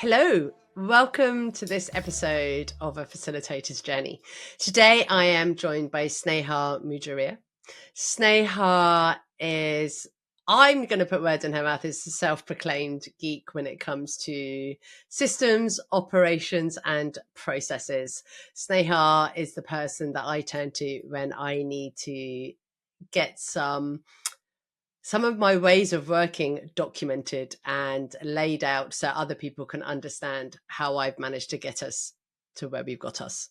Hello, welcome to this episode of A Facilitator's Journey. Today I am joined by Sneha Mujaria. Sneha is, I'm going to put words in her mouth, is a self-proclaimed geek when it comes to systems, operations and processes. Sneha is the person that I turn to when I need to get some of my ways of working documented and laid out so other people can understand how I've managed to get us to where we've got us.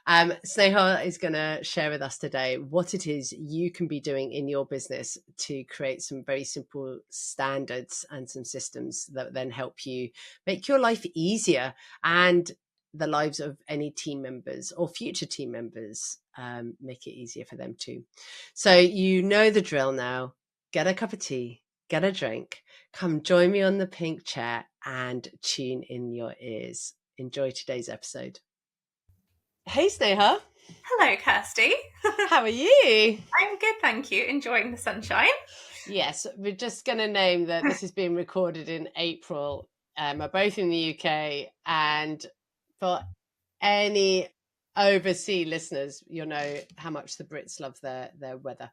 Sneha is going to share with us today what it is you can be doing in your business to create some very simple standards and some systems that then help you make your life easier and the lives of any team members or future team members, make it easier for them too. So you know the drill now. Get a cup of tea, get a drink, come join me on the pink chair and tune in your ears. Enjoy today's episode. Hey, Sneha. Hello, Kirsty. How are you? I'm good, thank you. Enjoying the sunshine. Yes, we're just going to name that this is being recorded in April. We're both in the UK, and for any overseas listeners, you'll know how much the Brits love their weather.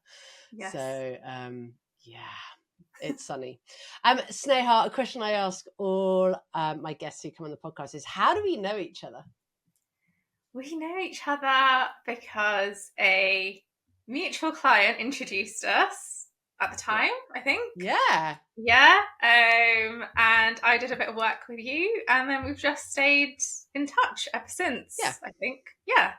Yes. So, yeah, it's sunny. Sneha, a question I ask all my guests who come on the podcast is, how do we know each other? We know each other because a mutual client introduced us at the time, I think. Yeah. Yeah. And I did a bit of work with you, and then we've just stayed in touch ever since. Yeah. I think. Yeah.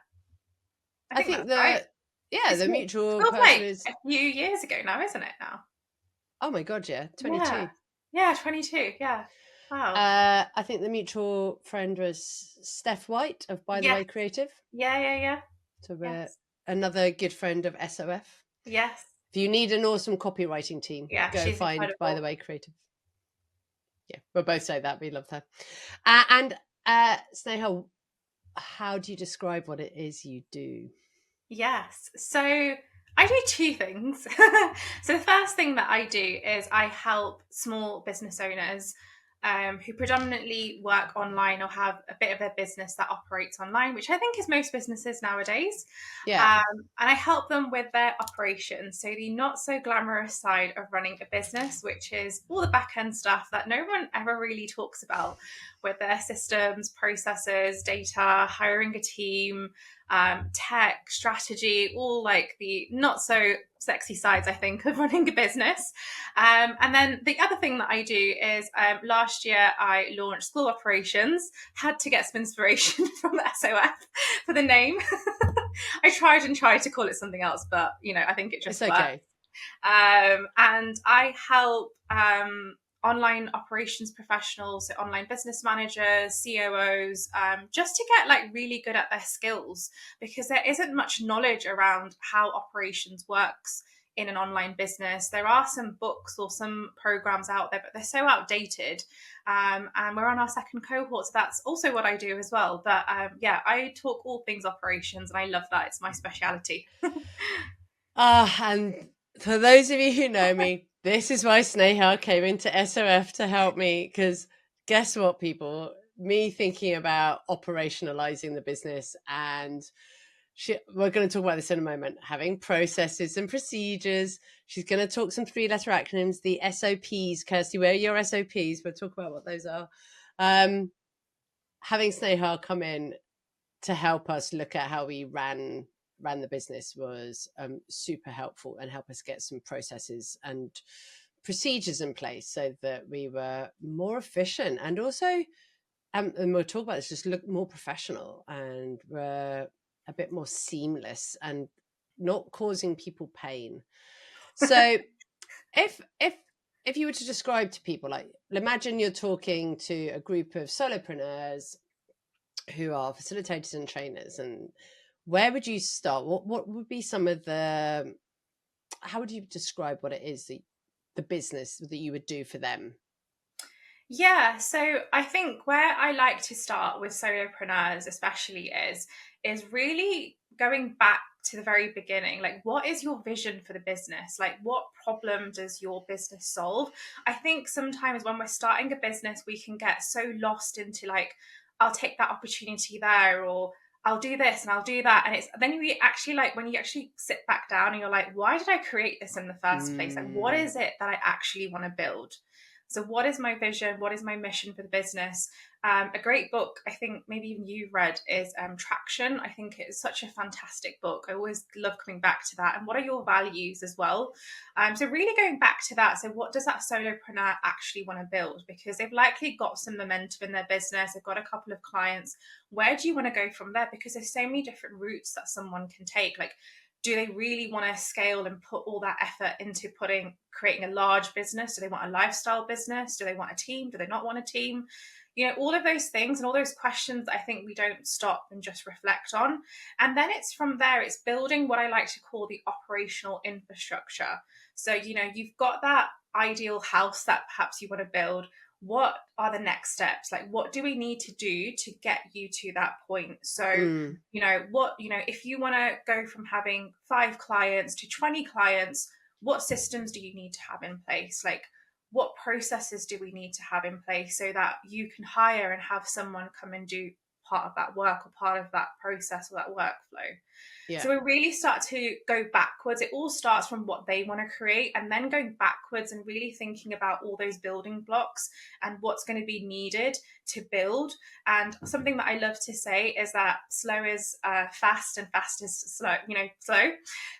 I think that's right. The mutual person like is a few years ago now, isn't it now? Oh my God, yeah. 22. Yeah, 22, yeah. Wow. I think the mutual friend was Steph White of By the Way Creative. Yeah. So we're another good friend of SOF. Yes. If you need an awesome copywriting team, go find incredible. By the Way Creative. Yeah, we'll both say that. We love her. And Sneha, how do you describe what it is you do? Yes. So I do two things. So the first thing that I do is I help small business owners who predominantly work online or have a bit of a business that operates online, which I think is most businesses nowadays. Yeah. And I help them with their operations. So the not so glamorous side of running a business, which is all the back end stuff that no one ever really talks about, with their systems, processes, data, hiring a team, tech, strategy, all like the not so sexy sides, I think, of running a business. And then the other thing that I do is last year I launched School Operations, had to get some inspiration from the SOF for the name. I tried to call it something else, but I think it just works. Okay. And I help online operations professionals, so online business managers, COOs, just to get like really good at their skills, because there isn't much knowledge around how operations works in an online business. There are some books or some programs out there, but they're so outdated. And we're on our second cohort, so that's also what I do as well. But I talk all things operations, and I love that. It's my speciality. And for those of you who know me, this is why Sneha came into SOF to help me, because guess what, people? Me thinking about operationalizing the business, and we're going to talk about this in a moment, having processes and procedures. She's going to talk some 3-letter acronyms, the SOPs. Kirsty, where are your SOPs? We'll talk about what those are. Having Sneha come in to help us look at how we ran the business was super helpful, and help us get some processes and procedures in place so that we were more efficient, and also and we'll talk about this, just look more professional, and we're a bit more seamless and not causing people pain. So if you were to describe to people, like, imagine you're talking to a group of solopreneurs who are facilitators and trainers, and where would you start? What would be some of the, how would you describe what it is, the business that you would do for them? Yeah, so I think where I like to start with solopreneurs especially is really going back to the very beginning, like, what is your vision for the business? Like, what problem does your business solve? I think sometimes when we're starting a business, we can get so lost into like, I'll take that opportunity there, or I'll do this and I'll do that. And it's then you actually, like, when you actually sit back down and you're like, why did I create this in the first place? Like, what is it that I actually want to build? So what is my vision? What is my mission for the business? A great book, I think maybe even you've read, is Traction. I think it's such a fantastic book. I always love coming back to that. And what are your values as well? So really going back to that. So what does that solopreneur actually want to build? Because they've likely got some momentum in their business. They've got a couple of clients. Where do you want to go from there? Because there's so many different routes that someone can take. Like, do they really want to scale and put all that effort into creating a large business? Do they want a lifestyle business? Do they want a team? Do they not want a team? You know, all of those things and all those questions I think we don't stop and just reflect on. And then it's from there, it's building what I like to call the operational infrastructure. So, you know, you've got that ideal house that perhaps you want to build. What are the next steps? Like, what do we need to do to get you to that point? So, you know, if you want to go from having 5 clients to 20 clients, what systems do you need to have in place? Like, what processes do we need to have in place so that you can hire and have someone come and do part of that work or part of that process or that workflow? Yeah. So we really start to go backwards. It all starts from what they want to create, and then going backwards and really thinking about all those building blocks and what's going to be needed to build. And something that I love to say is that slow is fast and fast is slow, slow.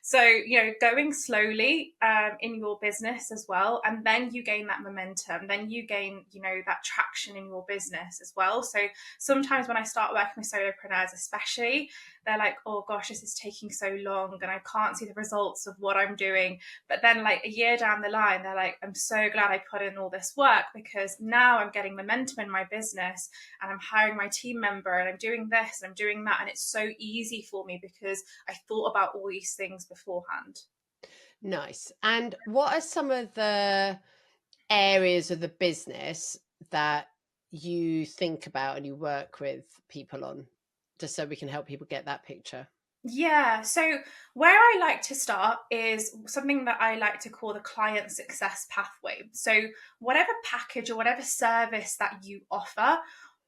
So, going slowly in your business as well. And then you gain that momentum. Then you gain, that traction in your business as well. So sometimes when I start working with solopreneurs, especially, they're like, oh gosh, this is taking so long and I can't see the results of what I'm doing. But then like a year down the line, they're like, I'm so glad I put in all this work because now I'm getting momentum in my business and I'm hiring my team member and I'm doing this and I'm doing that. And it's so easy for me because I thought about all these things beforehand. Nice. And what are some of the areas of the business that you think about and you work with people on, just so we can help people get that picture? Yeah, so where I like to start is something that I like to call the client success pathway. So, whatever package or whatever service that you offer,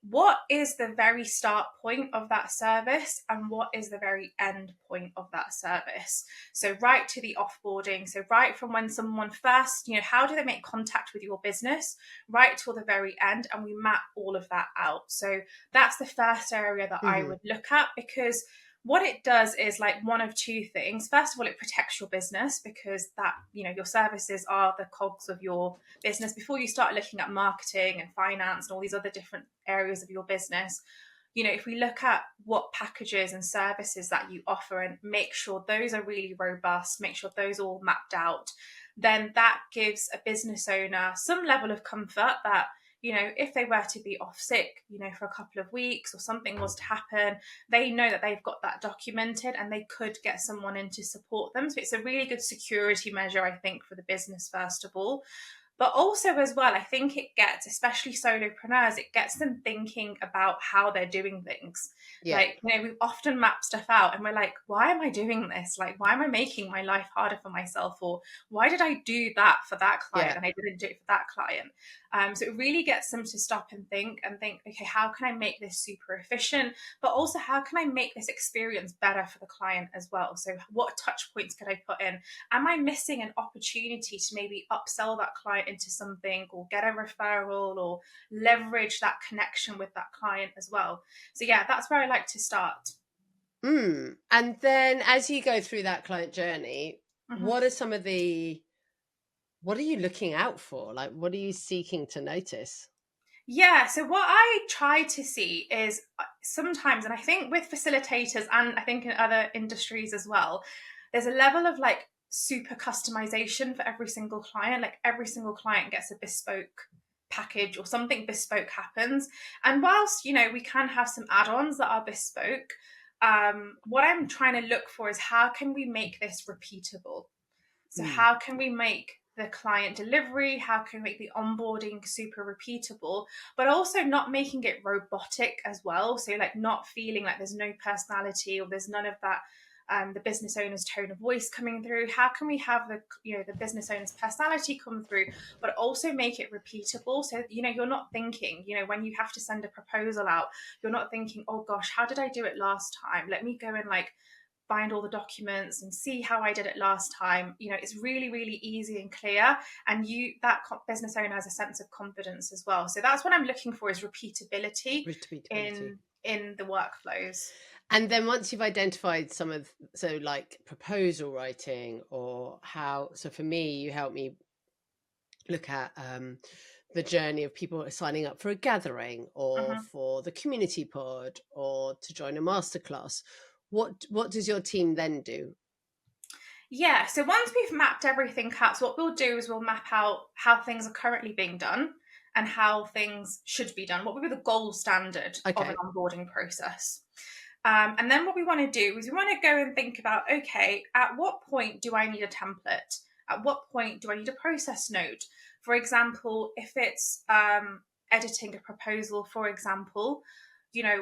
what is the very start point of that service and what is the very end point of that service? So, right to the offboarding, so right from when someone first, how do they make contact with your business, right till the very end, and we map all of that out. So, that's the first area that I would look at, because what it does is like one of two things. First of all, it protects your business because that, your services are the cogs of your business. Before you start looking at marketing and finance and all these other different areas of your business, if we look at what packages and services that you offer and make sure those are really robust, make sure those are all mapped out, then that gives a business owner some level of comfort that, if they were to be off sick, for a couple of weeks or something was to happen, they know that they've got that documented and they could get someone in to support them. So it's a really good security measure, I think, for the business, first of all. But also as well, I think it gets, especially solopreneurs, it gets them thinking about how they're doing things. Yeah. Like, we often map stuff out and we're like, why am I doing this? Like, why am I making my life harder for myself? Or why did I do that for that client and I didn't do it for that client? So it really gets them to stop and think, okay, how can I make this super efficient? But also, how can I make this experience better for the client as well? So what touch points could I put in? Am I missing an opportunity to maybe upsell that client into something or get a referral or leverage that connection with that client as well? So yeah, that's where I like to start. And then as you go through that client journey, what are you looking out for? Like, what are you seeking to notice? Yeah, so what I try to see is sometimes, and I think with facilitators and I think in other industries as well, there's a level of like super customization for every single client. Like every single client gets a bespoke package or something bespoke happens. And whilst, we can have some add-ons that are bespoke, what I'm trying to look for is how can we make this repeatable? So how can we make the client delivery, how can we make the onboarding super repeatable, but also not making it robotic as well. So like not feeling like there's no personality or there's none of that the business owner's tone of voice coming through. How can we have the business owner's personality come through, but also make it repeatable? So you're not thinking, when you have to send a proposal out, you're not thinking, oh gosh, how did I do it last time? Let me go and like find all the documents and see how I did it last time. It's really, really easy and clear, and that business owner has a sense of confidence as well. So that's what I'm looking for, is repeatability. In the workflows. And then once you've identified like proposal writing or so for me, you help me look at the journey of people signing up for a gathering or for the community pod or to join a masterclass. What does your team then do? Yeah, so once we've mapped everything out, so what we'll do is we'll map out how things are currently being done and how things should be done. What would be the gold standard of an onboarding process? And then what we want to do is we want to go and think about, okay, at what point do I need a template? At what point do I need a process note? For example, if it's editing a proposal, for example,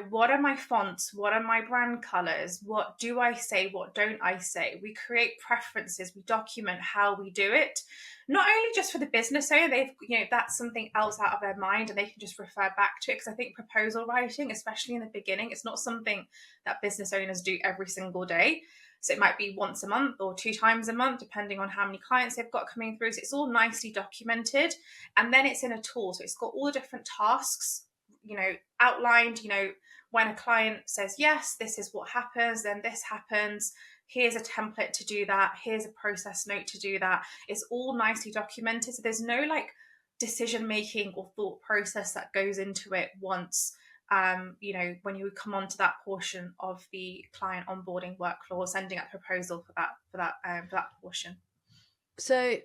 what are my fonts? What are my brand colors? What do I say? What don't I say? We create preferences. We document how we do it. Not only just for the business owner, that's something else out of their mind and they can just refer back to it. Because I think proposal writing, especially in the beginning, it's not something that business owners do every single day. So it might be once a month or 2 times a month, depending on how many clients they've got coming through. So it's all nicely documented. And then it's in a tool. So it's got all the different tasks, outlined, when a client says, yes, this is what happens, then this happens. Here's a template to do that. Here's a process note to do that. It's all nicely documented. So there's no like decision making or thought process that goes into it once, when you come on to that portion of the client onboarding workflow or sending out a proposal for that portion. So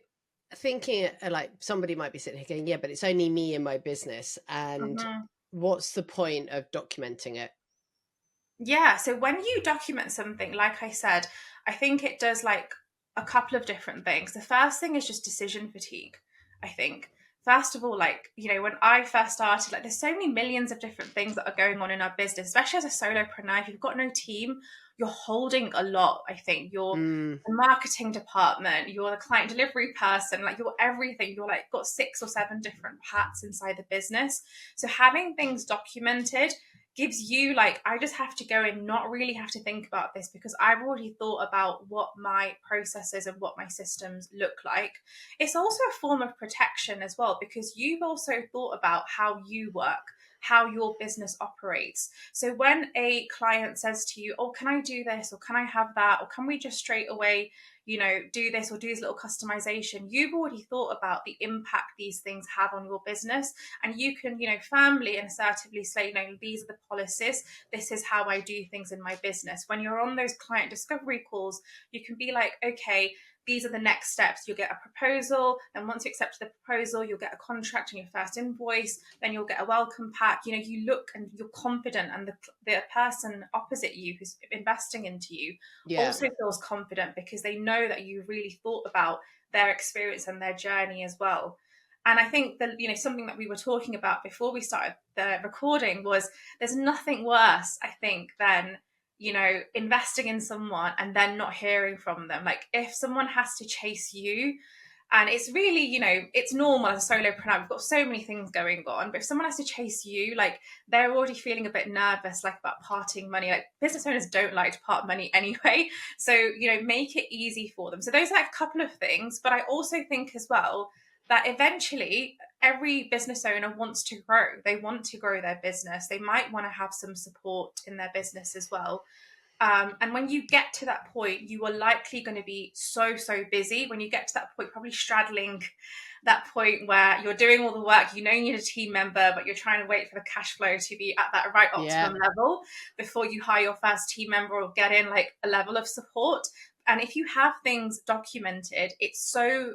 thinking like somebody might be sitting here going, yeah, but it's only me and my business. And what's the point of documenting it? Yeah, so when you document something, like I said, I think it does like a couple of different things. The first thing is just decision fatigue, I think. First of all, like, when I first started, like, there's so many millions of different things that are going on in our business, especially as a solopreneur. If you've got no team, you're holding a lot, I think. You're the marketing department, you're the client delivery person, like, you're everything. You're like got 6 or 7 different hats inside the business. So having things documented gives you like, I just have to go and not really have to think about this because I've already thought about what my processes and what my systems look like. It's also a form of protection as well because you've also thought about how you work, how your business operates. So when a client says to you, oh, can I do this or can I have that or can we just straight away do this or do this little customization, you've already thought about the impact these things have on your business. And you can, firmly and assertively say, these are the policies. This is how I do things in my business. When you're on those client discovery calls, you can be like, okay, these are the next steps. You'll get a proposal. And once you accept the proposal, you'll get a contract and your first invoice. Then you'll get a welcome pack. You look and you're confident. And the person opposite you who's investing into you also feels confident because they know that you really thought about their experience and their journey as well. And I think that, something that we were talking about before we started the recording was there's nothing worse, I think, than investing in someone and then not hearing from them. Like if someone has to chase you, and it's really, it's normal as a solopreneur, we've got so many things going on, but if someone has to chase you, like they're already feeling a bit nervous, like about parting money. Like business owners don't like to part money anyway. So, make it easy for them. So those are like a couple of things. But I also think as well that eventually every business owner wants to grow. They want to grow their business. They might want to have some support in their business as well. And when you get to that point, you are likely going to be so busy. When you get to that point, probably straddling that point where you're doing all the work, you need a team member, but you're trying to wait for the cash flow to be at that right optimum level before you hire your first team member or get in like a level of support. And if you have things documented, it's so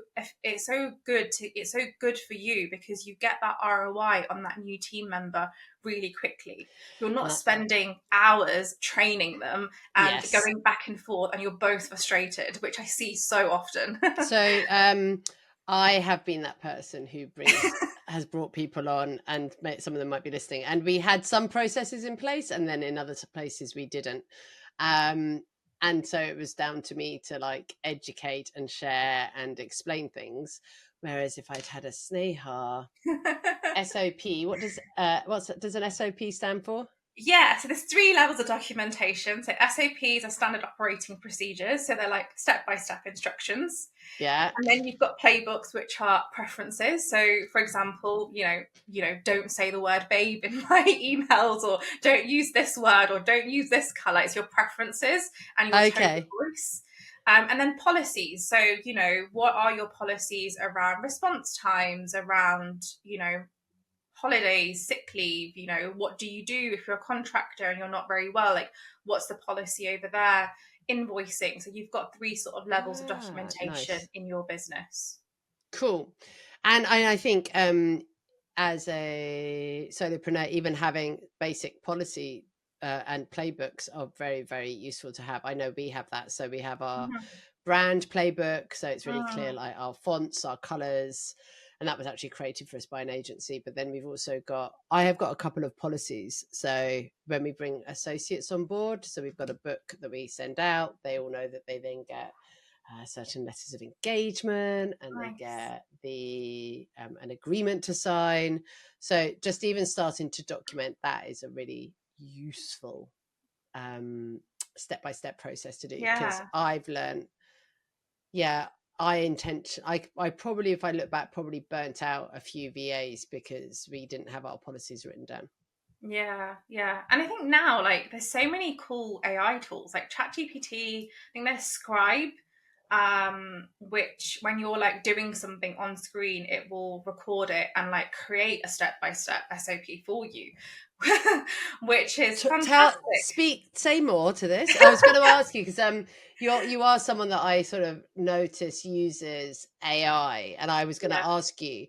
good for you because you get that ROI on that new team member really quickly. You're not spending hours training them and going back and forth and you're both frustrated, which I see so often. So I have been that person who has brought people on, and some of them might be listening. And we had some processes in place, and then in other places we didn't. And so it was down to me to like educate and share and explain things. Whereas if I'd had a Sneha SOP, does an SOP stand for? Yeah, so there's 3 levels of documentation. So SOPs are standard operating procedures. So they're like step-by-step instructions. Yeah. And then you've got playbooks, which are preferences. So, for example, don't say the word babe in my emails, or don't use this word, or don't use this color. It's your preferences and your tone of voice. And then policies. So, what are your policies around response times, around, holidays, sick leave, what do you do if you're a contractor and you're not very well? Like, what's the policy over there? Invoicing. So you've got 3 sort of levels of documentation in your business. Cool. And I think as a solopreneur, even having basic policy and playbooks are very, very useful to have. I know we have that. So we have our brand playbook. So it's really clear, like our fonts, our colors. And that was actually created for us by an agency. But then we've also I have got a couple of policies. So when we bring associates on board, so we've got a book that we send out. They all know that they then get certain letters of engagement, and they get an agreement to sign. So just even starting to document that is a really useful step-by-step process to do, because I've learned I probably, if I look back, probably burnt out a few VAs because we didn't have our policies written down. Yeah. And I think now, like, there's so many cool AI tools like ChatGPT. I think there's Scribe, which when you're like doing something on screen, it will record it and like create a step-by-step SOP for you, which is fantastic. Say more to this. I was going to ask you, because you are someone that I sort of notice uses AI, and I was going to ask you,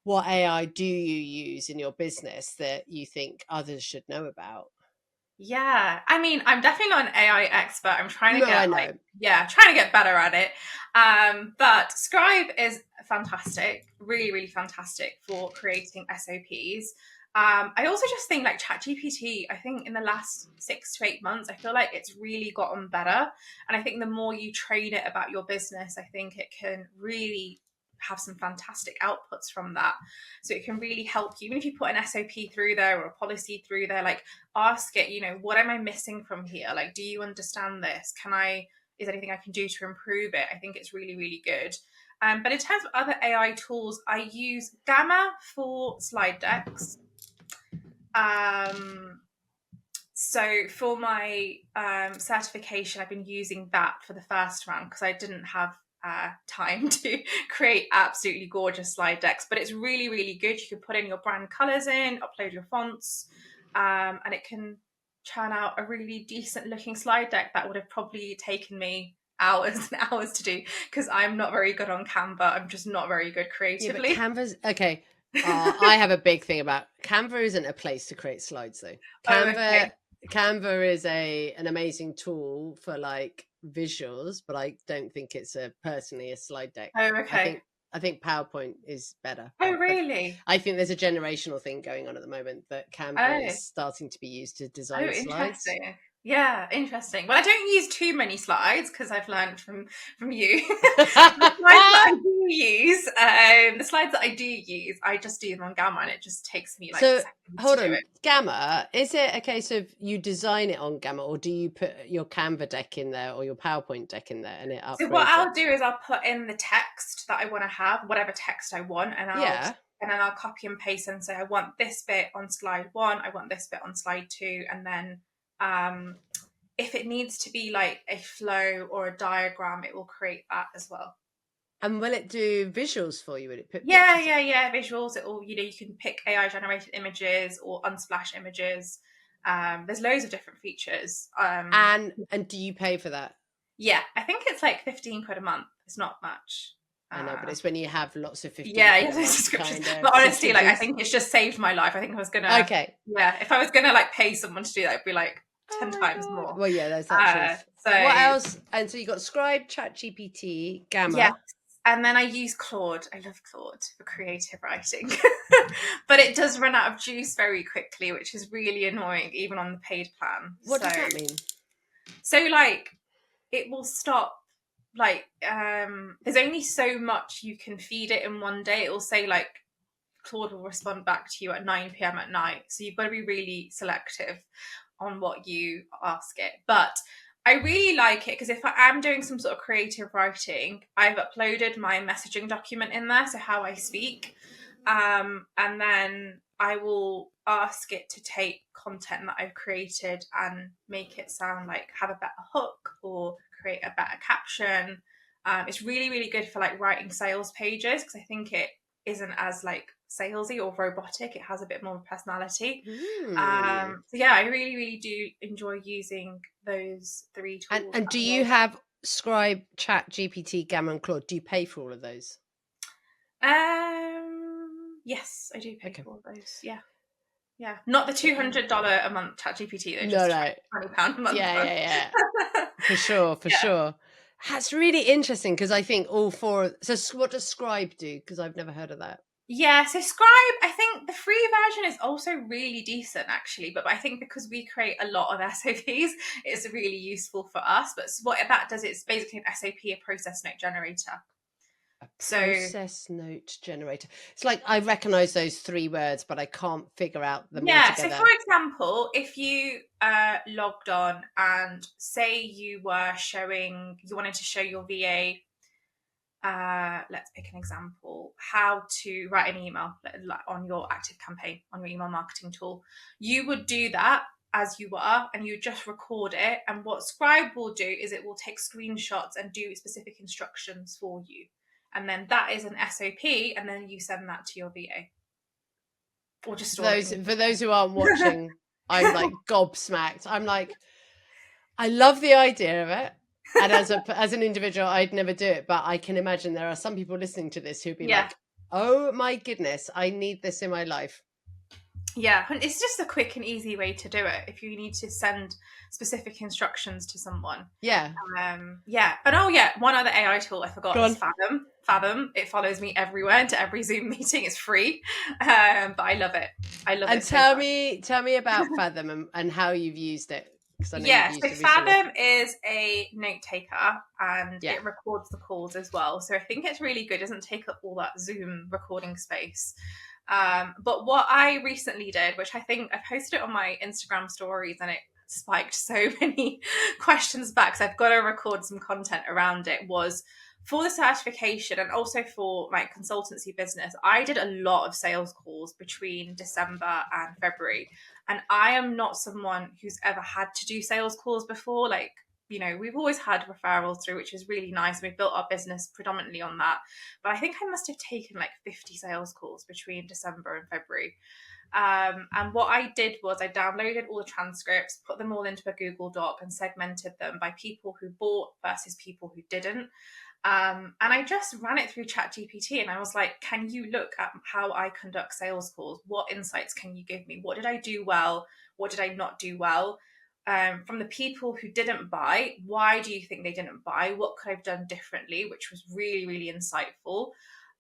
what AI do you use in your business that you think others should know about? Yeah, I mean, I'm definitely not an AI expert. I'm trying to trying to get better at it. But Scribe is fantastic, really, really fantastic for creating SOPs. I also just think like ChatGPT, I think in the last 6 to 8 months, I feel like it's really gotten better. And I think the more you train it about your business, I think it can really have some fantastic outputs from that. So it can really help you. Even if you put an SOP through there or a policy through there, like ask it, what am I missing from here? Like, do you understand this? Is there anything I can do to improve it? I think it's really, really good. But in terms of other AI tools, I use Gamma for slide decks. So for my certification, I've been using that for the first round because I didn't have time to create absolutely gorgeous slide decks. But it's really, really good. You can put in your brand colors in, upload your fonts, and it can churn out a really decent looking slide deck that would have probably taken me hours and hours to do, because I'm not very good on Canva. I'm just not very good creatively. Yeah, but Canva's okay. I have a big thing about Canva. Isn't a place to create slides though. Canva is an amazing tool for like visuals, but I don't think it's personally a slide deck. I think PowerPoint is better. Oh, really? I think there's a generational thing going on at the moment that Canva is starting to be used to design slides. Interesting. Yeah, interesting. Well, I don't use too many slides because I've learned from you. The slides that I do use, I just do them on Gamma, and it just takes me like seconds hold to on. do it. Gamma, is it a case of you design it on Gamma, or do you put your Canva deck in there or your PowerPoint deck in there and it upgrades? So what I'll do is I'll put in the text that I want to have, whatever text I want, and then I'll copy and paste and say I want this bit on slide 1, I want this bit on slide 2, and then if it needs to be like a flow or a diagram, it will create that as well. And will it do visuals for you? Will it put visuals? It will, you can pick AI generated images or unsplash images. There's loads of different features. And do you pay for that? Yeah, I think it's like 15 quid a month. It's not much. I know, but it's when you have lots of 15 subscriptions. But honestly, like I think it's just saved my life. I think I was gonna if I was gonna like pay someone to do that, it'd be like 10 times more. Well, yeah, that's that truth. So what else? And so you got Scribe, ChatGPT, Gamma. Yes. And then I use Claude. I love Claude for creative writing. But it does run out of juice very quickly, which is really annoying, even on the paid plan. What does that mean? So like it will stop, like there's only so much you can feed it in one day. It will say like Claude will respond back to you at 9 p.m. at night. So you've got to be really selective on what you ask it. But I really like it because if I am doing some sort of creative writing, I've uploaded my messaging document in there, so how I speak. And then I will ask it to take content that I've created and make it sound like have a better hook or create a better caption. It's really, really good for like writing sales pages because I think it isn't as like salesy or robotic. It has a bit more personality. So yeah, I really, really do enjoy using those three tools. And do you have Scribe, Chat, GPT, Gamma, and Claude? Do you pay for all of those? Yes, I do pay for all those. Yeah, not the $200 a month Chat GPT. Though, just £20 a month. Yeah. For sure. That's really interesting because I think all four. So what does Scribe do? Because I've never heard of that. Yeah, so Scribe, I think the free version is also really decent actually, but I think because we create a lot of SOPs, it's really useful for us. But what that does, it's basically an SOP, a process note generator. Process note generator. It's like I recognize those three words, but I can't figure out them all together. So for example, if you logged on and say you wanted to show your VA, let's pick an example, how to write an email on your Active Campaign, on your email marketing tool, you would do that as you are, and you just record it. And what Scribe will do is it will take screenshots and do specific instructions for you. And then that is an SOP, and then you send that to your VA. Or just for those who aren't watching, I'm like gobsmacked. I'm like, I love the idea of it. And as an individual, I'd never do it. But I can imagine there are some people listening to this who'd be like, oh my goodness, I need this in my life. Yeah, it's just a quick and easy way to do it if you need to send specific instructions to someone. Yeah. And one other AI tool I forgot is Fathom. Fathom, it follows me everywhere, to every Zoom meeting. It's free, but I love it. And tell me about Fathom and how you've used it. So Fathom is a note taker and it records the calls as well. So I think it's really good. It doesn't take up all that Zoom recording space. But what I recently did, which I think I posted it on my Instagram stories and it spiked so many questions back, so I've got to record some content around it, was for the certification and also for my consultancy business. I did a lot of sales calls between December and February. And I am not someone who's ever had to do sales calls before. Like, you know, we've always had referrals through, which is really nice. We've built our business predominantly on that. But I think I must have taken like 50 sales calls between December and February. And what I did was I downloaded all the transcripts, put them all into a Google Doc and segmented them by people who bought versus people who didn't. And I just ran it through ChatGPT and I was like, can you look at how I conduct sales calls? What insights can you give me? What did I do well? What did I not do well? From the people who didn't buy, why do you think they didn't buy? What could I have done differently? Which was really, really insightful.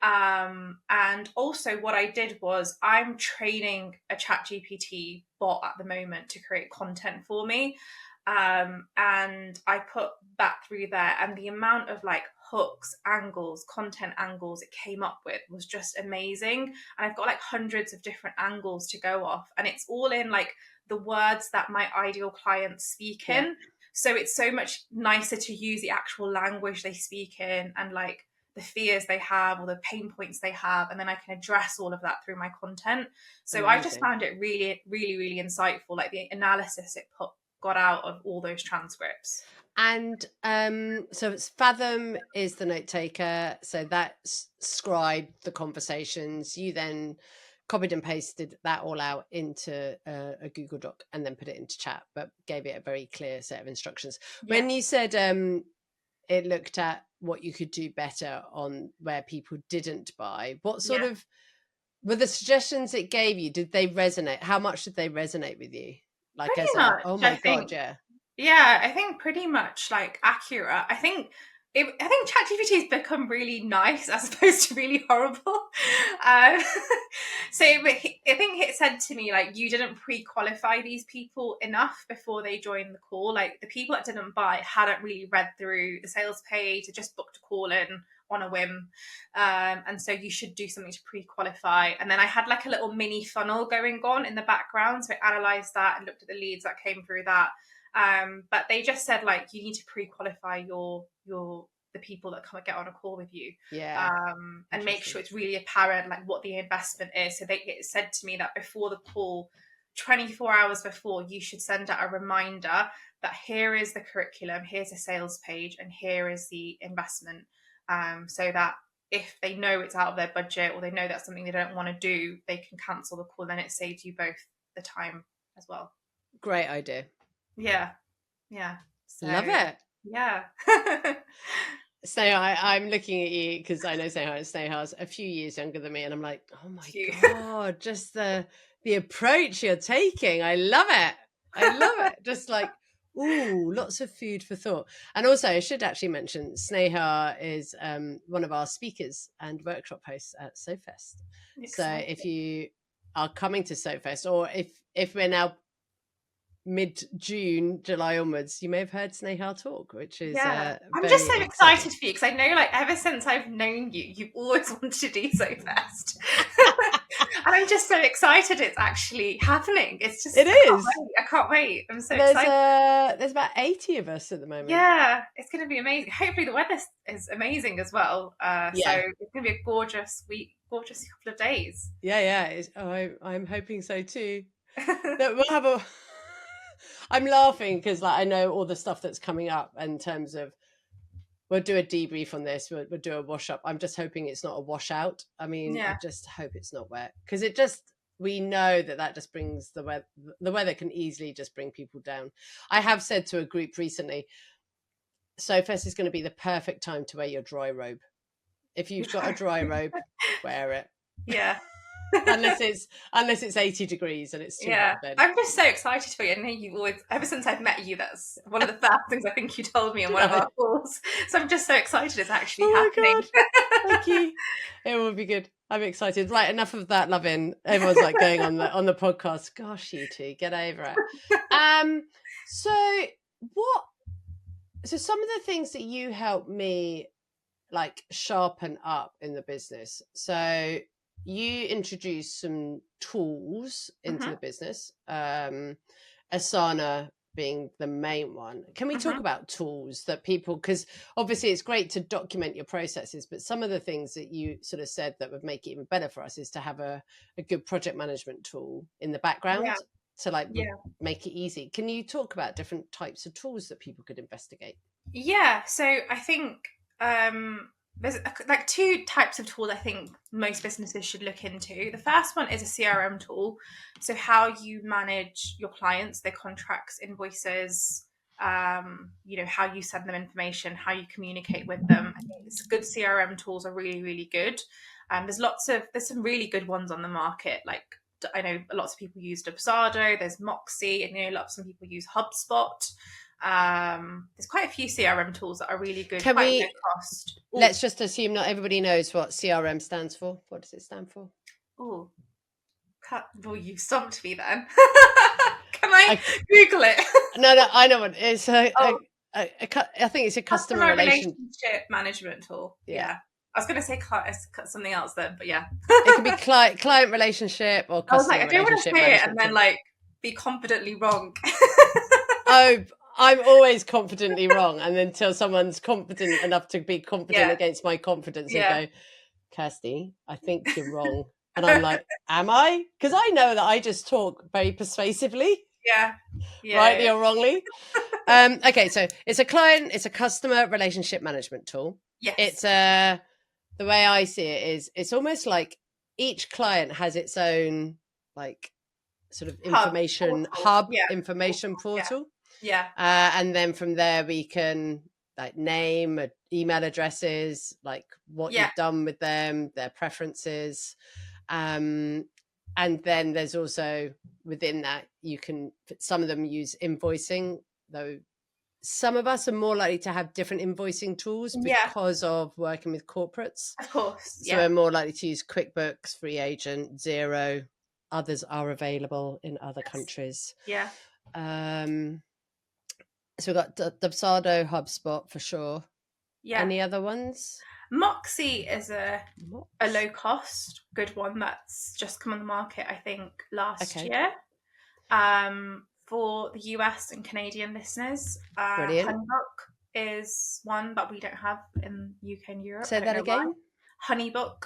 And also what I did was I'm training a ChatGPT bot at the moment to create content for me. And I put that through there, and the amount of like hooks, angles, content angles it came up with was just amazing. And I've got like hundreds of different angles to go off, and it's all in like the words that my ideal clients speak in. So it's so much nicer to use the actual language they speak in and like the fears they have or the pain points they have, and then I can address all of that through my content. So I just found it really, really, really insightful, like the analysis it got out of all those transcripts. And so it's Fathom is the note taker, so that's Scribe the conversations. You then copied and pasted that all out into a Google Doc and then put it into chat, but gave it a very clear set of instructions. When you said it looked at what you could do better on where people didn't buy, what sort of were the suggestions it gave you? Did they resonate? How much did they resonate with you? Like pretty much, oh my God, I think pretty much like accurate. I think I think ChatGPT has become really nice as opposed to really horrible. Um, so I think it said to me, like, you didn't pre-qualify these people enough before they joined the call. Like, the people that didn't buy hadn't really read through the sales page, they just booked a call in on a whim. And so you should do something to pre-qualify. And then I had like a little mini funnel going on in the background. So I analysed that and looked at the leads that came through that. But they just said, like, you need to pre-qualify the people that come and get on a call with you, and make sure it's really apparent, like, what the investment is. So it said to me that before the call, 24 hours before, you should send out a reminder that here is the curriculum, here's a sales page, and here is the investment, so that if they know it's out of their budget or they know that's something they don't want to do, they can cancel the call. Then it saves you both the time as well. Great idea. Yeah. So, love it. Yeah. Sneha, I'm looking at you because I know Sneha's a few years younger than me, and I'm like, oh my God, just the approach you're taking. I love it. Just like, ooh, lots of food for thought. And also, I should actually mention, Sneha is one of our speakers and workshop hosts at SOFest. So if you are coming to SOFest, or if we're now mid-June, July onwards, you may have heard Sneha talk, which is I'm just so excited for you, because I know, like, ever since I've known you, you've always wanted to do SOFest. And I'm just so excited it's actually happening. It's just, I can't wait. I'm so excited. There's about 80 of us at the moment. Yeah, it's going to be amazing. Hopefully the weather is amazing as well. So it's going to be a gorgeous couple of days. I'm hoping so too. That we'll have I'm laughing because, like, I know all the stuff that's coming up in terms of, we'll do a debrief on this, we'll do a wash up. I'm just hoping it's not a washout. I mean, I just hope it's not wet, because we know that just brings the weather can easily just bring people down. I have said to a group recently, SOFest is going to be the perfect time to wear your dry robe. If you've got a dry robe, wear it. Yeah. unless it's 80 degrees and it's too hot. Then I'm just so excited for you. I know you always, ever since I've met you, that's one of the first things I think you told me on one of our calls. So I'm just so excited it's actually happening. God. Thank you. It will be good. I'm excited. Right, enough of that loving. Everyone's like going on the podcast. Gosh, you two, get over it. So some of the things that you helped me, like, sharpen up in the business. So you introduced some tools into the business, Asana being the main one. Can we talk about tools that people, because obviously it's great to document your processes, but some of the things that you sort of said that would make it even better for us is to have a good project management tool in the background to make it easy. Can you talk about different types of tools that people could investigate? Yeah, so I think there's like two types of tools I think most businesses should look into. The first one is a CRM tool. So how you manage your clients, their contracts, invoices, how you send them information, how you communicate with them. I think it's good CRM tools are really, really good. There's some really good ones on the market. Like, I know lots of people use Dubsado, there's Moxie, and some people use HubSpot. There's quite a few CRM tools that are really good. Can low cost. Let's just assume not everybody knows what CRM stands for. What does it stand for? Oh, well, you stumped me then. Can I Google it? No, I know what it's. I think it's a customer relationship management tool. Yeah. I was going to say something else then, but yeah. It could be client relationship or customer relationship. I don't want to say it and then, like, be confidently wrong. Oh, I'm always confidently wrong, and until someone's confident enough to be confident against my confidence, they go, Kirsty, I think you're wrong. And I'm like, am I? Because I know that I just talk very persuasively. Rightly or wrongly. Okay, so it's a customer relationship management tool. Yes. It's the way I see it is, it's almost like each client has its own, like, sort of information information portal. And then from there we can, like, name email addresses, like what you've done with them, their preferences, and then there's also within that, you can, some of them use invoicing, though some of us are more likely to have different invoicing tools Yeah, because of working with corporates. of course. So Yeah. we're more likely to use QuickBooks, Free Agent, Xero. Others are available in other countries. Yeah. So we've got Dubsado, HubSpot for sure. Yeah. Any other ones? Moxie is a low cost good one that's just come on the market, I think, last year. For the US and Canadian listeners, Brilliant. Honeybook is one that we don't have in UK and Europe. Say that again. Honeybook.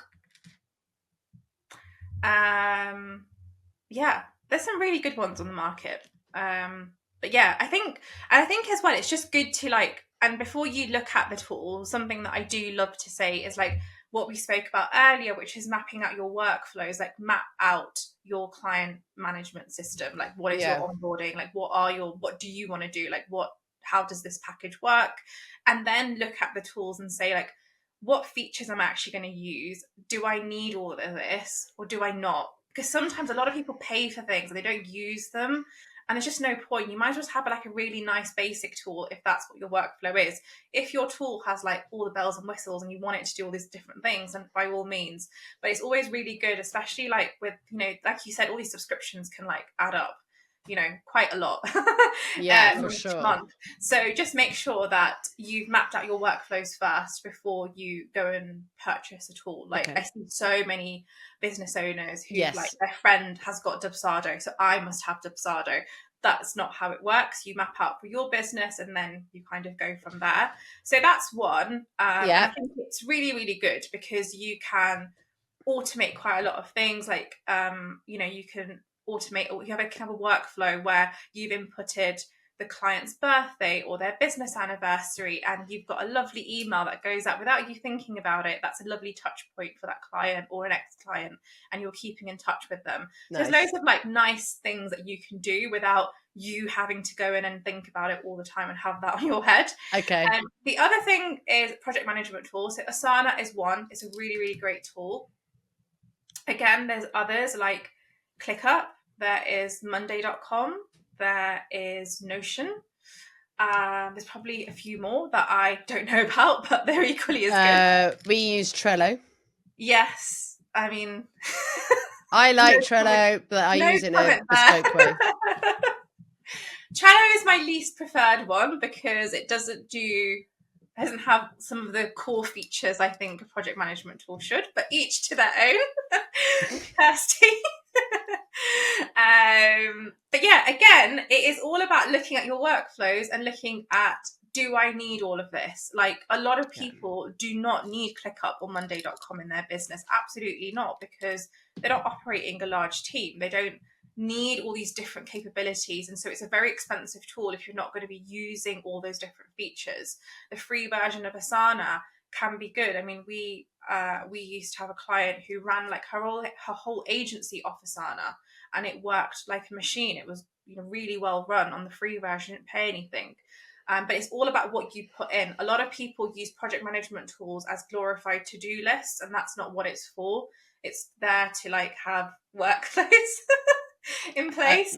Yeah, there's some really good ones on the market. But yeah, I think as well, it's just good to like, and before you look at the tool, something that I do love to say is like what we spoke about earlier, which is mapping out your workflows, like map out your client management system. Like what is your onboarding? Like what do you want to do? Like how does this package work? And then look at the tools and say like, what features I'm actually going to use? Do I need all of this or do I not? Because sometimes a lot of people pay for things and they don't use them. And there's just no point. You might as well have like a really nice basic tool if that's what your workflow is. If your tool has like all the bells and whistles and you want it to do all these different things, then by all means. But it's always really good, especially like with, like you said, all these subscriptions can like add up, quite a lot. For each sure. month. So just make sure that you've mapped out your workflows first before you go and purchase a tool. Like I see so many business owners who like their friend has got Dubsado, so I must have Dubsado. That's not how it works. You map out for your business and then you kind of go from there. So that's one. I think it's really, really good because you can automate quite a lot of things. Like, you can automate, or you can have a workflow where you've inputted the client's birthday or their business anniversary, and you've got a lovely email that goes out without you thinking about it. That's a lovely touch point for that client or an ex-client, and you're keeping in touch with them. Nice. So there's loads of like nice things that you can do without you having to go in and think about it all the time and have that on your head. Okay. The other thing is project management tools. So Asana is one. It's a really, really great tool. Again, there's others like ClickUp. There is Monday.com. There is Notion. There's probably a few more that I don't know about, but they're equally as good. We use Trello. Yes. I mean... I like Trello, but I use it in a bespoke way. Trello is my least preferred one because it doesn't have some of the core features I think a project management tool should, but each to their own. Kirsty. But yeah, again, it is all about looking at your workflows and looking at, do I need all of this? Like a lot of people do not need ClickUp or Monday.com in their business. Absolutely not, because they're not operating a large team. They don't need all these different capabilities, and so it's a very expensive tool if you're not going to be using all those different features. The free version of Asana can be good. I mean, we used to have a client who ran like her whole agency off Asana, and it worked like a machine. It was really well run on the free version. Didn't pay anything. But it's all about what you put in. A lot of people use project management tools as glorified to-do lists, and that's not what it's for. It's there to like have workflows in place.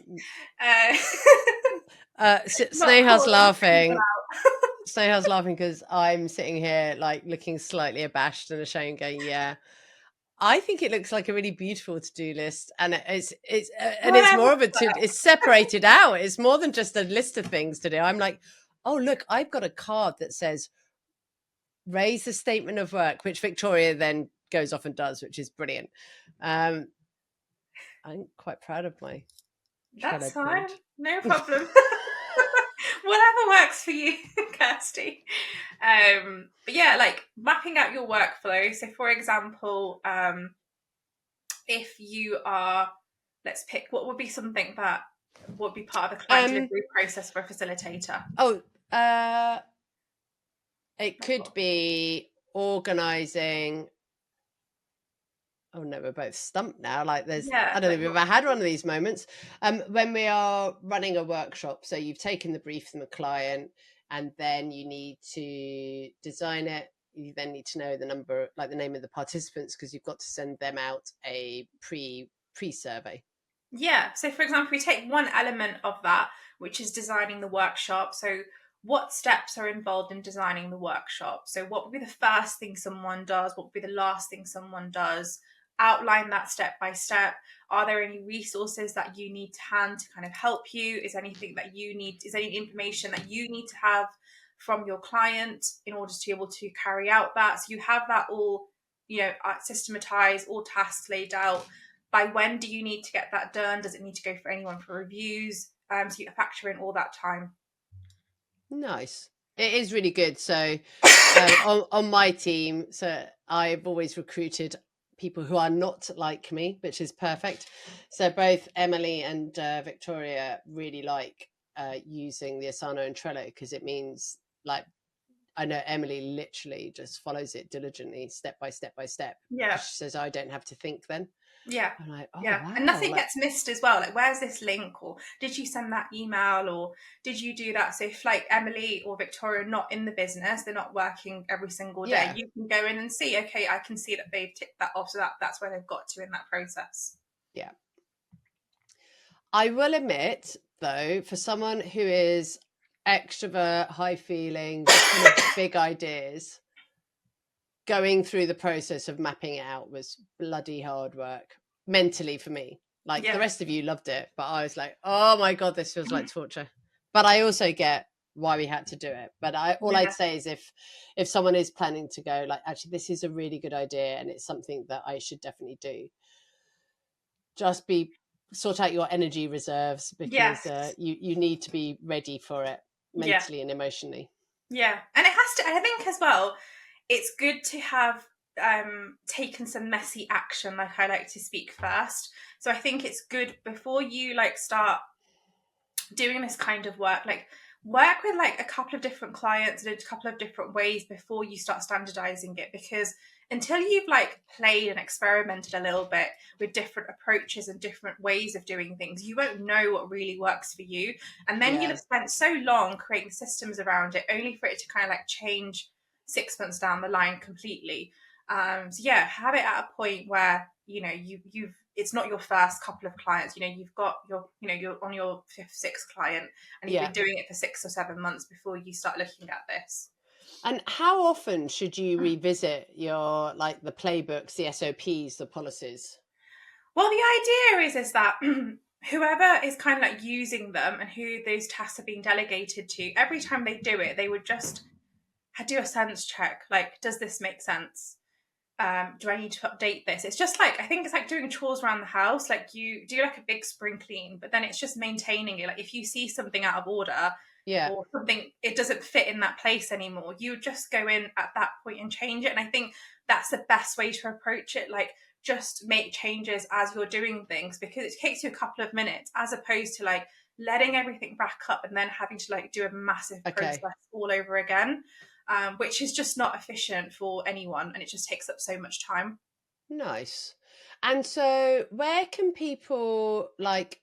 Sneha's laughing. Sneha's laughing because I'm sitting here like looking slightly abashed and ashamed, going, "Yeah, I think it looks like a really beautiful to-do list, and it's more of it's separated out. It's more than just a list of things to do. I'm like, oh look, I've got a card that says raise the statement of work, which Victoria then goes off and does, which is brilliant. I'm quite proud of my. That's fine, no problem. Whatever works for you, Kirsty. But yeah, like mapping out your workflow. So for example, if you are, let's pick, what would be something that would be part of the client delivery process for a facilitator? It could be organising. Oh no, we're both stumped now. Like I don't know if we've ever had one of these moments. When we are running a workshop, so you've taken the brief from the client and then you need to design it. You then need to know the number, like the name of the participants, because you've got to send them out a pre-survey. Yeah. So for example, we take one element of that, which is designing the workshop. So what steps are involved in designing the workshop. So what would be the first thing someone does? What would be the last thing someone does? Outline that step by step. Are there any resources that you need to hand to kind of help you? Is anything that you need, is any information that you need to have from your client in order to be able to carry out that? So you have that all, systematized, all tasks laid out. By when do you need to get that done? Does it need to go for anyone for reviews? So you factor in all that time. Nice. It is really good. So on my team, so I've always recruited people who are not like me, which is perfect. So both Emily and Victoria really like using the Asana and Trello, because it means, like, I know Emily literally just follows it diligently, step by step by step. Yeah. She says, I don't have to think then. Yeah. I'm like, oh, yeah. wow. And nothing gets missed as well. Like, where's this link? Or did you send that email? Or did you do that? So if like Emily or Victoria are not in the business, they're not working every single day, Yeah. you can go in and see, okay, I can see that they've ticked that off. So that's where they've got to in that process. Yeah. I will admit, though, for someone who is extrovert, high feeling, full of big ideas, going through the process of mapping it out was bloody hard work mentally for me. Like, the rest of you loved it, but I was like, oh my God, this feels like torture. But I also get why we had to do it. But I'd say is, if someone is planning to go, like, actually, this is a really good idea and it's something that I should definitely do, just sort out your energy reserves, because you need to be ready for it mentally and emotionally. Yeah. And it has to, I think as well, it's good to have taken some messy action, like I like to speak first. So I think it's good before you like start doing this kind of work, like work with like a couple of different clients in a couple of different ways before you start standardizing it, because until you've like played and experimented a little bit with different approaches and different ways of doing things, you won't know what really works for you. And then you'll have spent so long creating systems around it only for it to kind of like change 6 months down the line completely. So yeah, have it at a point where you've it's not your first couple of clients. You've got you're on your fifth, sixth client, and you've been doing it for 6 or 7 months before you start looking at this. And how often should you revisit your, like, the playbooks, the SOPs, the policies? Well, the idea is that whoever is kind of like using them and who those tasks are being delegated to, every time they do it, they would just do a sense check. Like, does this make sense? Do I need to update this? It's just like, I think it's like doing chores around the house. Like, you do like a big spring clean, but then it's just maintaining it. Like, if you see something out of order or something, it doesn't fit in that place anymore, you just go in at that point and change it. And I think that's the best way to approach it. Like, just make changes as you're doing things, because it takes you a couple of minutes, as opposed to like letting everything back up and then having to like do a massive process all over again. Which is just not efficient for anyone, and it just takes up so much time. Nice. And so where can people like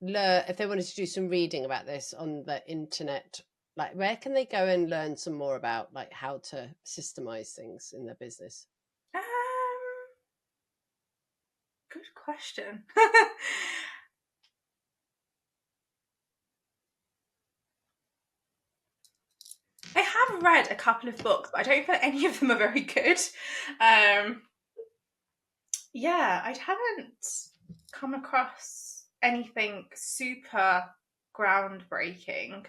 learn, if they wanted to do some reading about this on the internet, like where can they go and learn some more about like how to systemize things in their business? Good question. I have read a couple of books, but I don't feel any of them are very good. Yeah, I haven't come across anything super groundbreaking.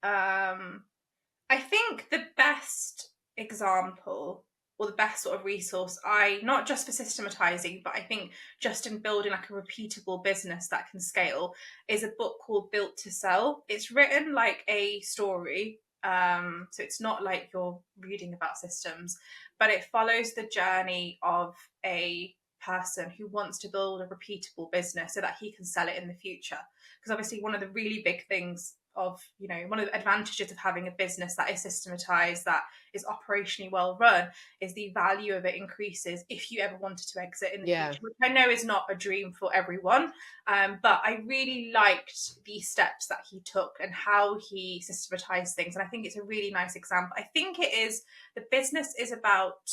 I think the best example, or the best sort of resource, not just for systematizing, but I think just in building like a repeatable business that can scale, is a book called Built to Sell. It's written like a story. So it's not like you're reading about systems, but it follows the journey of a person who wants to build a repeatable business so that he can sell it in the future. Because obviously one of the really big things of, one of the advantages of having a business that is systematized, that is operationally well run, is the value of it increases if you ever wanted to exit in the future, which I know is not a dream for everyone. But I really liked the steps that he took and how he systematized things. And I think it's a really nice example. I think the business is about,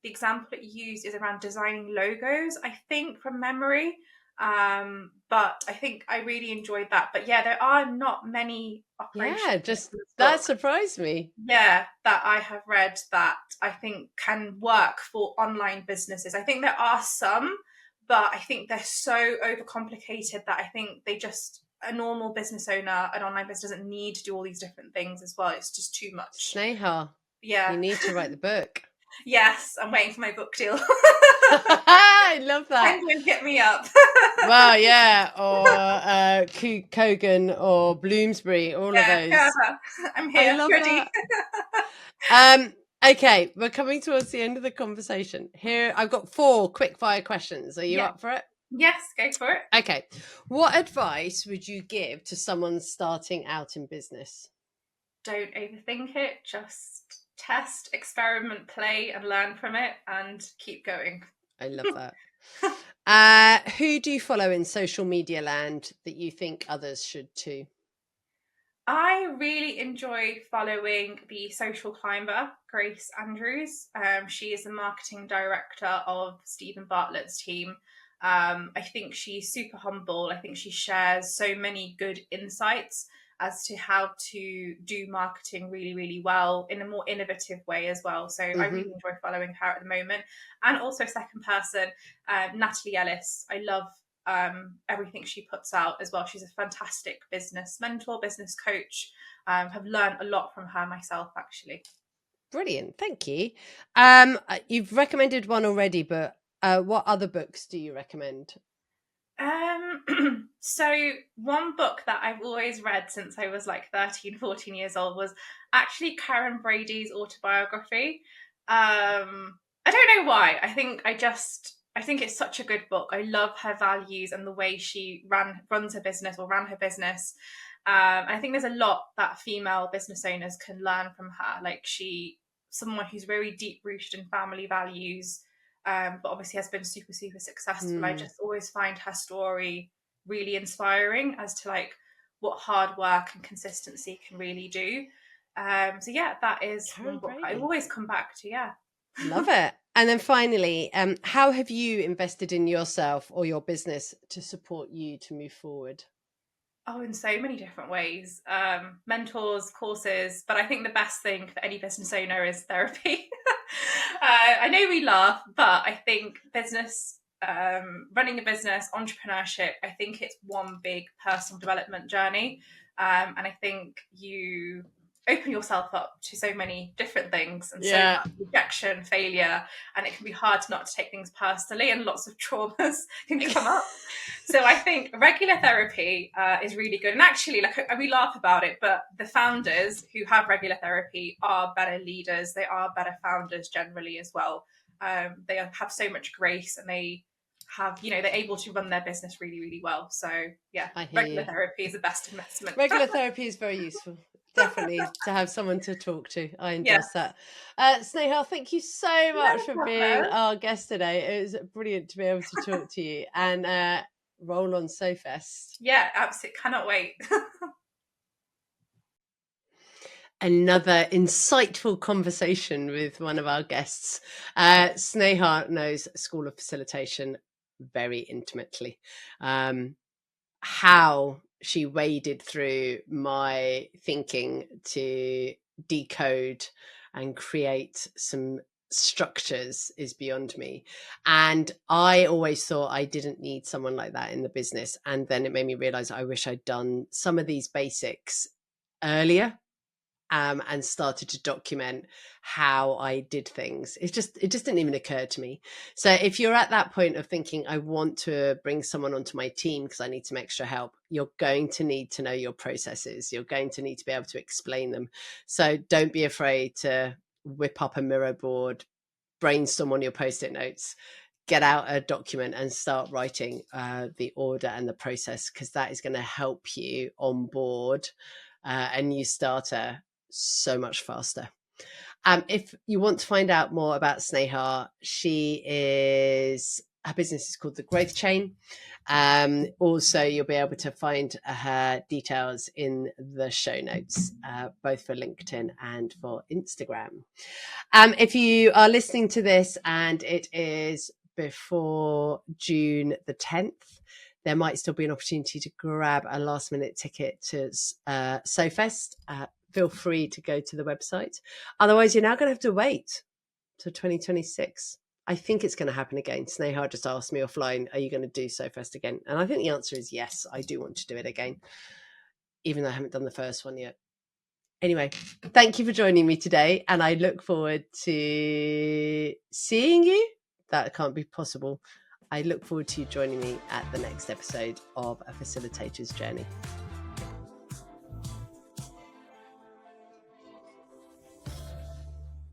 the example that you used is around designing logos, I think, from memory. But I think I really enjoyed that. But yeah, there are not many Yeah, operations in just this that book, surprised me. yeah, that I have read that I think can work for online businesses. I think there are some, but I think they're so overcomplicated that I think a normal business owner, an online business, doesn't need to do all these different things as well. It's just too much. Sneha, Yeah. you need to write the book. Yes, I'm waiting for my book deal. I love that. Penguin, hit me up. Well, yeah, or Kogan or Bloomsbury, all of Yeah, those. whoever. I'm I here, love ready. that. Okay, we're coming towards the end of the conversation. Here, I've got 4 quick fire questions. Are you Yeah. up for it? Yes, go for it. Okay. What advice would you give to someone starting out in business? Don't overthink it. Just test, experiment, play, and learn from it, and keep going. I love that. Who do you follow in social media land that you think others should too? I really enjoyed following the social climber, Grace Andrews. She is the marketing director of Stephen Bartlett's team. I think she's super humble. I think she shares so many good insights as to how to do marketing really, really well in a more innovative way as well. So I really enjoy following her at the moment. And also, second person, Natalie Ellis. I love everything she puts out as well. She's a fantastic business mentor, business coach. Have learned a lot from her myself, actually. Brilliant, thank you. You've recommended one already, but what other books do you recommend? So one book that I've always read since I was like 13, 14 years old was actually Karen Brady's autobiography. I don't know why. I think it's such a good book. I love her values and the way she runs her business or ran her business. I think there's a lot that female business owners can learn from her. Like someone who's very deep rooted in family values, but obviously has been super, super successful. I just always find her story really inspiring as to like what hard work and consistency can really do. So yeah, that is Karen one book I Brady. always come back to. Yeah. Love it. And then finally, how have you invested in yourself or your business to support you to move forward? Oh, in so many different ways. Mentors, courses, but I think the best thing for any business owner is therapy. I know we laugh, but I think running a business, entrepreneurship, I think it's one big personal development journey. And I think you open yourself up to so many different things and so much rejection, failure, and it can be hard not to take things personally, and lots of traumas can come up. So I think regular therapy is really good. And actually, like we laugh about it, but the founders who have regular therapy are better leaders. They are better founders generally as well. They have so much grace, and they're able to run their business really, really well. So yeah, regular therapy is the best investment. Regular therapy is very useful. Definitely to have someone to talk to. I endorse that. Sneha, thank you so much for being our guest today. It was brilliant to be able to talk to you and roll on SOFest. Yeah, absolutely. Cannot wait. Another insightful conversation with one of our guests. Sneha knows School of Facilitation very intimately. How she waded through my thinking to decode and create some structures is beyond me. And I always thought I didn't need someone like that in the business. And then it made me realize I wish I'd done some of these basics earlier. And started to document how I did things. It just didn't even occur to me. So if you're at that point of thinking, I want to bring someone onto my team because I need some extra help, you're going to need to know your processes. You're going to need to be able to explain them. So don't be afraid to whip up a Miro board, brainstorm on your Post-it notes, get out a document and start writing the order and the process, because that is going to help you onboard a new starter so much faster. If you want to find out more about Sneha, her business is called The Growth Chain. Also, you'll be able to find her details in the show notes, both for LinkedIn and for Instagram. If you are listening to this and it is before June the 10th, there might still be an opportunity to grab a last minute ticket to SOFest. Feel free to go to the website. Otherwise, you're now going to have to wait till 2026. I think it's going to happen again. Sneha just asked me offline, are you going to do SOFest again? And I think the answer is yes, I do want to do it again, even though I haven't done the first one yet. Anyway, thank you for joining me today, and I look forward to seeing you. That can't be possible. I look forward to you joining me at the next episode of A Facilitator's Journey.